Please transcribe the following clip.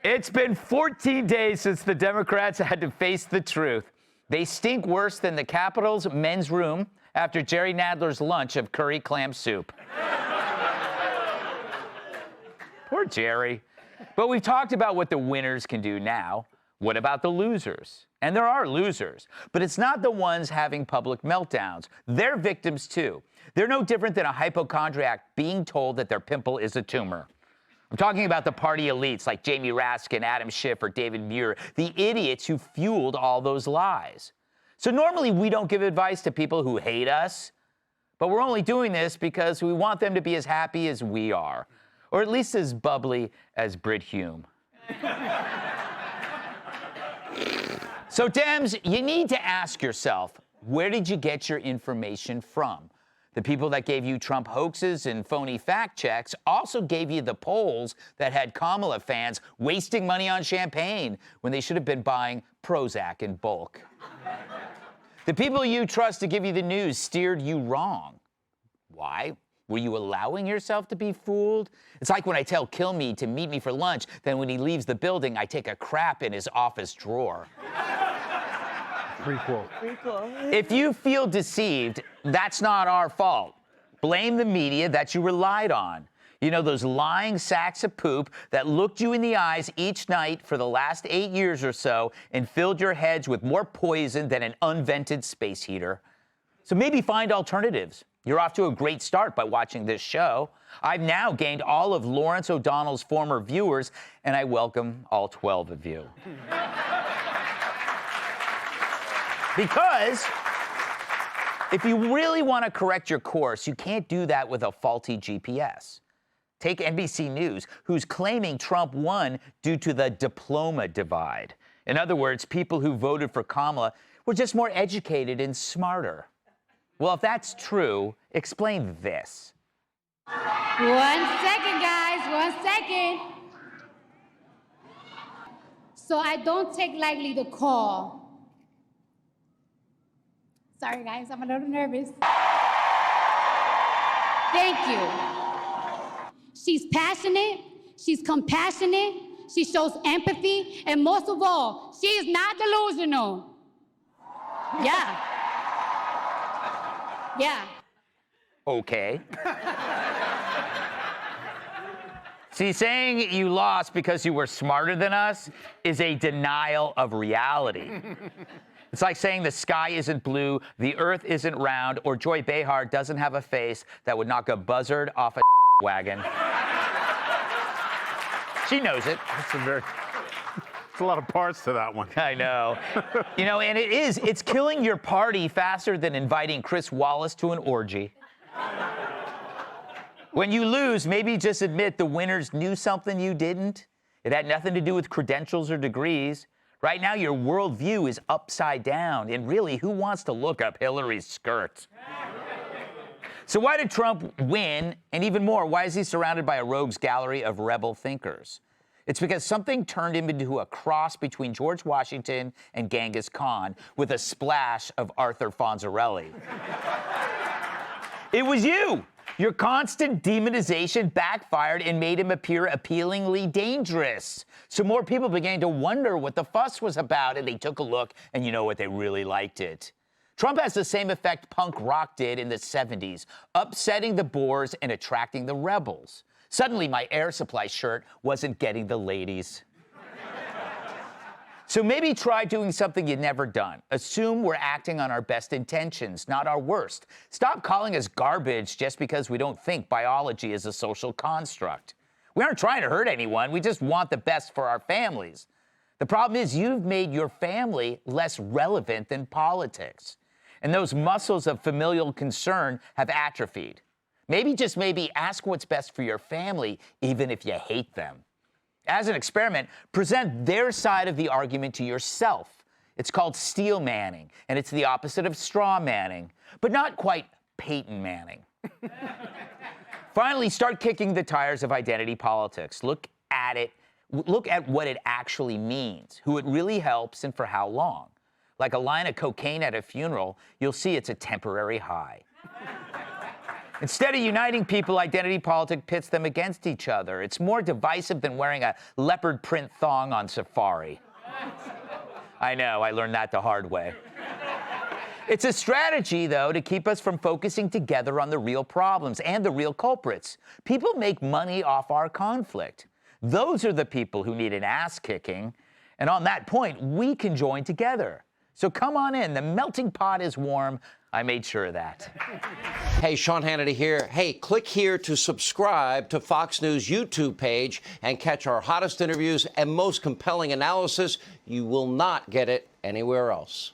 It's been 14 days since the Democrats had to face the truth. They stink worse than the Capitol's men's room after Jerry Nadler's lunch of curry clam soup. Poor Jerry. But we've talked about what the winners can do now. What about the losers? And there are losers, but it's not the ones having public meltdowns. They're victims too. They're no different than a hypochondriac being told that their pimple is a tumor. I'm talking about the party elites like Jamie Raskin, Adam Schiff, or David Muir, the idiots who fueled all those lies. So normally we don't give advice to people who hate us, but we're only doing this because we want them to be as happy as we are, or at least as bubbly as Brit Hume. So Dems, you need to ask yourself, where did you get your information from? The people that gave you Trump hoaxes and phony fact checks also gave you the polls that had Kamala fans wasting money on champagne when they should have been buying Prozac in bulk. The people you trust to give you the news steered you wrong. Why? Were you allowing yourself to be fooled? It's like when I tell Kilmeade to meet me for lunch, then when he leaves the building, I take a crap in his office drawer. Prequel. If you feel deceived, that's not our fault. Blame the media that you relied on. You know, those lying sacks of poop that looked you in the eyes each night for the last 8 years or so and filled your heads with more poison than an unvented space heater. So maybe find alternatives. You're off to a great start by watching this show. I've now gained all of Lawrence O'Donnell's former viewers, and I welcome all 12 of you. Because if you really want to correct your course, you can't do that with a faulty GPS. Take NBC News, who's claiming Trump won due to the diploma divide. In other words, people who voted for Kamala were just more educated and smarter. Well, if that's true, explain this. 1 second, guys, 1 second. So I don't take lightly the call. Sorry, guys, I'm a little nervous. Thank you. She's passionate, she's compassionate, she shows empathy, and most of all, she is not delusional. Yeah. Yeah. Okay. See, saying you lost because you were smarter than us is a denial of reality. It's like saying the sky isn't blue, the earth isn't round, or Joy Behar doesn't have a face that would knock a buzzard off a wagon. She knows it. It's a lot of parts to that one. I know. You know, and it's killing your party faster than inviting Chris Wallace to an orgy. When you lose, maybe just admit the winners knew something you didn't. It had nothing to do with credentials or degrees. Right now, your worldview is upside down, and really, who wants to look up Hillary's skirt? So why did Trump win? And even more, why is he surrounded by a rogues gallery of rebel thinkers? It's because something turned him into a cross between George Washington and Genghis Khan with a splash of Arthur Fonzarelli. It was you! Your constant demonization backfired and made him appear appealingly dangerous. So more people began to wonder what the fuss was about, and they took a look, and you know what, they really liked it. Trump has the same effect punk rock did in the 70s, upsetting the bores and attracting the rebels. Suddenly, my Air Supply shirt wasn't getting the ladies. So maybe try doing something you've never done. Assume we're acting on our best intentions, not our worst. Stop calling us garbage just because we don't think biology is a social construct. We aren't trying to hurt anyone. We just want the best for our families. The problem is you've made your family less relevant than politics. And those muscles of familial concern have atrophied. Maybe, just maybe, ask what's best for your family, even if you hate them. As an experiment, present their side of the argument to yourself. It's called steel manning, and it's the opposite of straw manning, but not quite Peyton Manning. Finally, start kicking the tires of identity politics. Look at it. Look at what it actually means, who it really helps, and for how long. Like a line of cocaine at a funeral, you'll see it's a temporary high. Instead of uniting people, identity politics pits them against each other. It's more divisive than wearing a leopard print thong on safari. I know, I learned that the hard way. It's a strategy, though, to keep us from focusing together on the real problems and the real culprits. People make money off our conflict. Those are the people who need an ass kicking. And on that point, we can join together. So come on in. The melting pot is warm. I made sure of that. Hey, Sean Hannity here. Hey, click here to subscribe to Fox News YouTube page and catch our hottest interviews and most compelling analysis. You will not get it anywhere else.